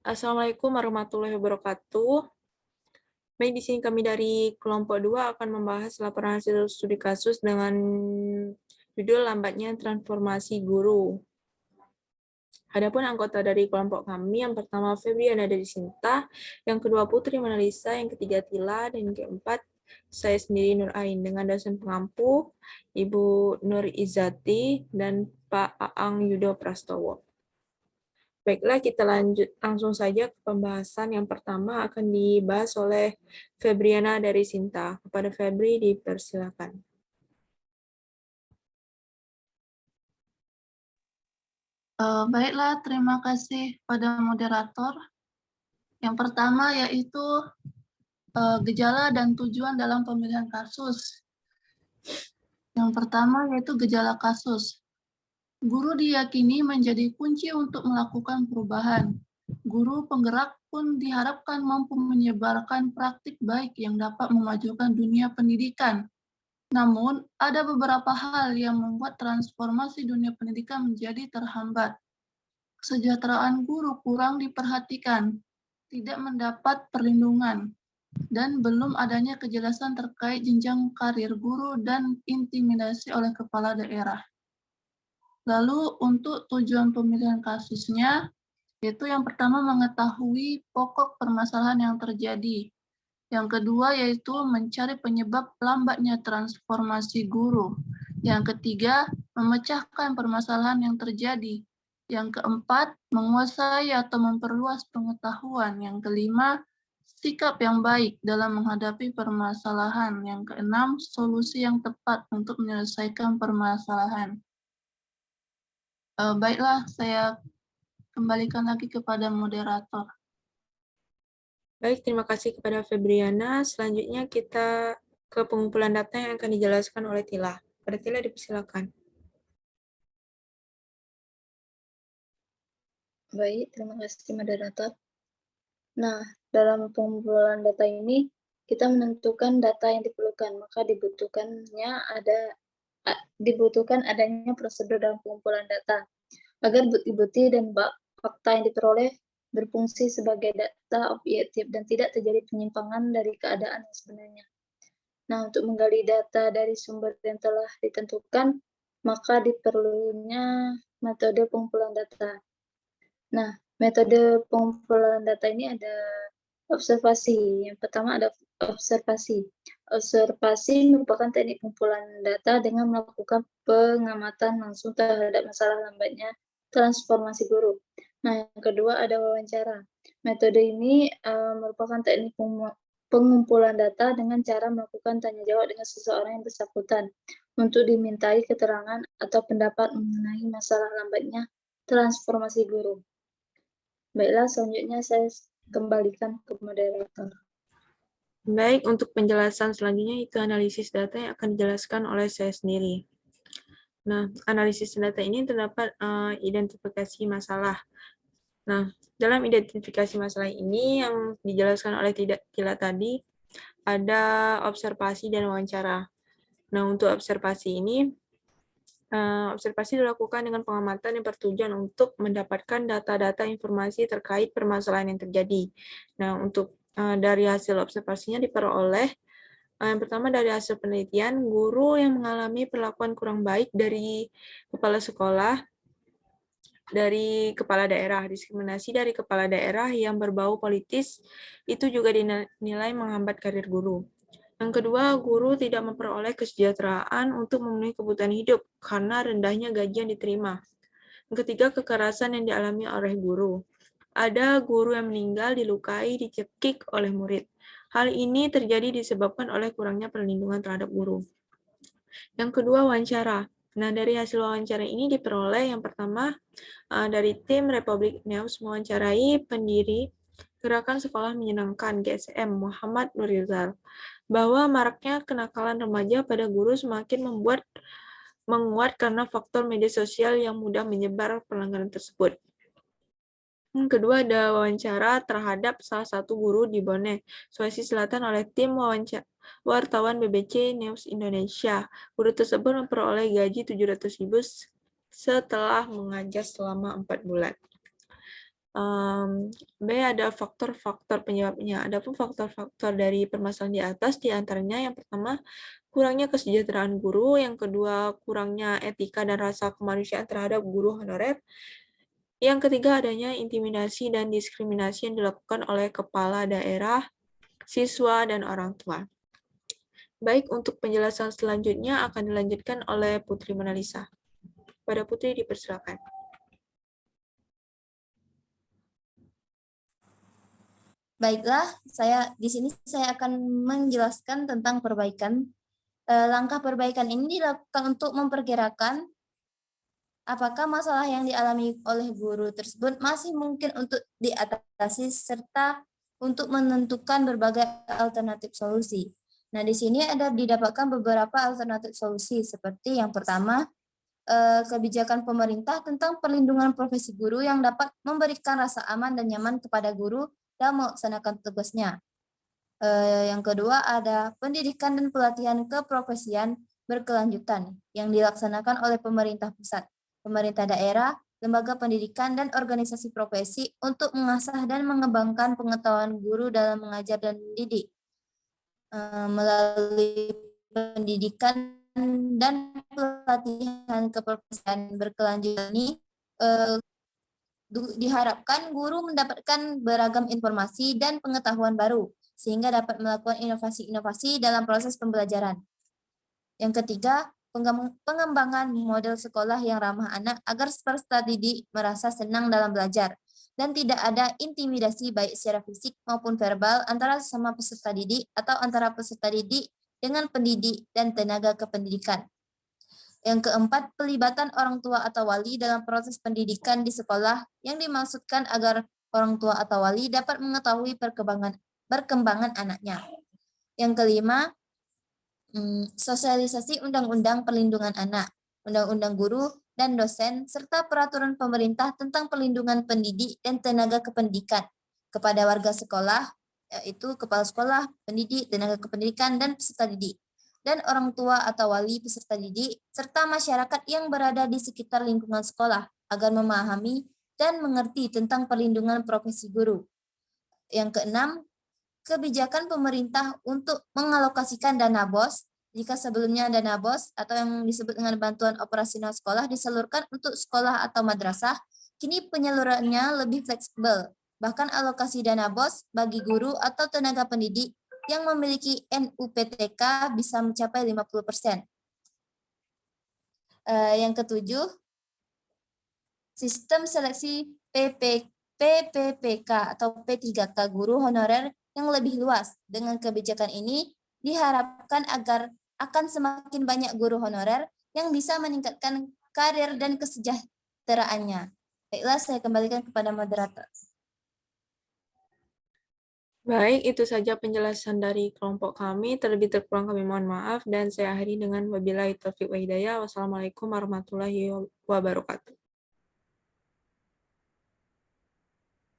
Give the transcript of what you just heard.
Assalamualaikum warahmatullahi wabarakatuh. Baik, di sini kami dari kelompok 2 akan membahas laporan hasil studi kasus dengan judul lambatnya transformasi guru. Adapun anggota dari kelompok kami, yang pertama Febriana dari Sinta, yang kedua Putri Manalisa, yang ketiga Tila, dan yang keempat saya sendiri Nur Ain dengan dosen pengampu Ibu Nur Izati dan Pak Aang Yudo Prastowo. Baiklah, kita lanjut langsung saja ke pembahasan. Yang pertama akan dibahas oleh Febriana dari Sinta. Kepada Febri, dipersilakan. Baiklah, terima kasih pada moderator. Yang pertama yaitu gejala dan tujuan dalam pemilihan kasus. Yang pertama yaitu gejala kasus. Guru diyakini menjadi kunci untuk melakukan perubahan. Guru penggerak pun diharapkan mampu menyebarkan praktik baik yang dapat memajukan dunia pendidikan. Namun, ada beberapa hal yang membuat transformasi dunia pendidikan menjadi terhambat. Kesejahteraan guru kurang diperhatikan, tidak mendapat perlindungan, dan belum adanya kejelasan terkait jenjang karir guru dan intimidasi oleh kepala daerah. Lalu untuk tujuan pemilihan kasusnya, yaitu yang pertama mengetahui pokok permasalahan yang terjadi. Yang kedua yaitu mencari penyebab lambatnya transformasi guru. Yang ketiga, memecahkan permasalahan yang terjadi. Yang keempat, menguasai atau memperluas pengetahuan. Yang kelima, sikap yang baik dalam menghadapi permasalahan. Yang keenam, solusi yang tepat untuk menyelesaikan permasalahan. Baiklah, saya kembalikan lagi kepada moderator. Baik, terima kasih kepada Febriana. Selanjutnya kita ke pengumpulan data yang akan dijelaskan oleh Tila. Pada Tila, dipersilakan. Baik, terima kasih moderator. Nah, dalam pengumpulan data ini, kita menentukan data yang diperlukan, maka dibutuhkan adanya prosedur dalam pengumpulan data, agar bukti-bukti dan fakta yang diperoleh berfungsi sebagai data objektif dan tidak terjadi penyimpangan dari keadaan yang sebenarnya. Nah, untuk menggali data dari sumber yang telah ditentukan, maka diperlunya metode pengumpulan data. Nah, metode pengumpulan data ini ada observasi. Yang pertama ada observasi. Observasi merupakan teknik pengumpulan data dengan melakukan pengamatan langsung terhadap masalah lambatnya transformasi guru. Nah, yang kedua ada wawancara. Metode ini merupakan teknik pengumpulan data dengan cara melakukan tanya jawab dengan seseorang yang bersangkutan untuk dimintai keterangan atau pendapat mengenai masalah lambatnya transformasi guru. Baiklah, selanjutnya saya kembalikan ke moderator. Baik, untuk penjelasan selanjutnya itu analisis data yang akan dijelaskan oleh saya sendiri. Nah, analisis data ini terdapat identifikasi masalah. Nah, dalam identifikasi masalah ini yang dijelaskan oleh Tila tadi, ada observasi dan wawancara. Nah, untuk observasi ini, observasi dilakukan dengan pengamatan yang bertujuan untuk mendapatkan data-data informasi terkait permasalahan yang terjadi. Nah, untuk dari hasil observasinya diperoleh yang pertama dari hasil penelitian, guru yang mengalami perlakuan kurang baik dari kepala sekolah, dari kepala daerah, diskriminasi dari kepala daerah yang berbau politis, itu juga dinilai menghambat karir guru. Yang kedua, guru tidak memperoleh kesejahteraan untuk memenuhi kebutuhan hidup karena rendahnya gaji yang diterima. Yang ketiga, kekerasan yang dialami oleh guru. Ada guru yang meninggal, dilukai, dicekik oleh murid. Hal ini terjadi disebabkan oleh kurangnya perlindungan terhadap guru. Yang kedua, wawancara. Nah, dari hasil wawancara ini diperoleh yang pertama, dari tim Republik News mewawancarai pendiri Gerakan Sekolah Menyenangkan GSM Muhammad Nurizal, bahwa maraknya kenakalan remaja pada guru semakin menguat karena faktor media sosial yang mudah menyebar pelanggaran tersebut. Yang kedua ada wawancara terhadap salah satu guru di Bone, Sulawesi Selatan oleh tim wartawan BBC News Indonesia. Guru tersebut memperoleh gaji 700.000 setelah mengajar selama 4 bulan. B ada faktor-faktor penyebabnya. Adapun faktor-faktor dari permasalahan di atas diantaranya yang pertama kurangnya kesejahteraan guru, yang kedua kurangnya etika dan rasa kemanusiaan terhadap guru honorer, yang ketiga adanya intimidasi dan diskriminasi yang dilakukan oleh kepala daerah, siswa, dan orang tua. Baik, untuk penjelasan selanjutnya akan dilanjutkan oleh Putri Monalisa. Pada Putri dipersilakan. Baiklah, di sini saya akan menjelaskan tentang perbaikan. Langkah perbaikan ini dilakukan untuk memperkirakan apakah masalah yang dialami oleh guru tersebut masih mungkin untuk diatasi serta untuk menentukan berbagai alternatif solusi. Nah, di sini didapatkan beberapa alternatif solusi seperti yang pertama, kebijakan pemerintah tentang perlindungan profesi guru yang dapat memberikan rasa aman dan nyaman kepada guru dalam melaksanakan tugasnya. Yang kedua ada pendidikan dan pelatihan keprofesian berkelanjutan yang dilaksanakan oleh pemerintah pusat, pemerintah daerah, lembaga pendidikan, dan organisasi profesi untuk mengasah dan mengembangkan pengetahuan guru dalam mengajar dan mendidik. Melalui pendidikan dan pelatihan keprofesian berkelanjutan ini, diharapkan guru mendapatkan beragam informasi dan pengetahuan baru, sehingga dapat melakukan inovasi-inovasi dalam proses pembelajaran. Yang ketiga, pengembangan model sekolah yang ramah anak agar peserta didik merasa senang dalam belajar, dan tidak ada intimidasi baik secara fisik maupun verbal antara sesama peserta didik atau antara peserta didik dengan pendidik dan tenaga kependidikan. Yang keempat, pelibatan orang tua atau wali dalam proses pendidikan di sekolah yang dimaksudkan agar orang tua atau wali dapat mengetahui perkembangan anaknya. Yang kelima, sosialisasi Undang-Undang Perlindungan Anak, Undang-Undang Guru dan Dosen, serta peraturan pemerintah tentang perlindungan pendidik dan tenaga kependidikan kepada warga sekolah, yaitu kepala sekolah, pendidik, tenaga kependidikan, dan peserta didik, dan orang tua atau wali peserta didik, serta masyarakat yang berada di sekitar lingkungan sekolah agar memahami dan mengerti tentang perlindungan profesi guru. Yang keenam, kebijakan pemerintah untuk mengalokasikan dana BOS, jika sebelumnya dana BOS atau yang disebut dengan bantuan operasional sekolah disalurkan untuk sekolah atau madrasah, kini penyalurannya lebih fleksibel. Bahkan alokasi dana BOS bagi guru atau tenaga pendidik yang memiliki NUPTK bisa mencapai 50%. Yang ketujuh, sistem seleksi PPPK atau P3K guru honorer yang lebih luas. Dengan kebijakan ini diharapkan agar akan semakin banyak guru honorer yang bisa meningkatkan karir dan kesejahteraannya. Baiklah, saya kembalikan kepada moderator. Baik, itu saja penjelasan dari kelompok kami. Terlebih terkurang kami mohon maaf, dan saya akhiri dengan wabillahi taufiq wa hidayah. Wassalamualaikum warahmatullahi wabarakatuh.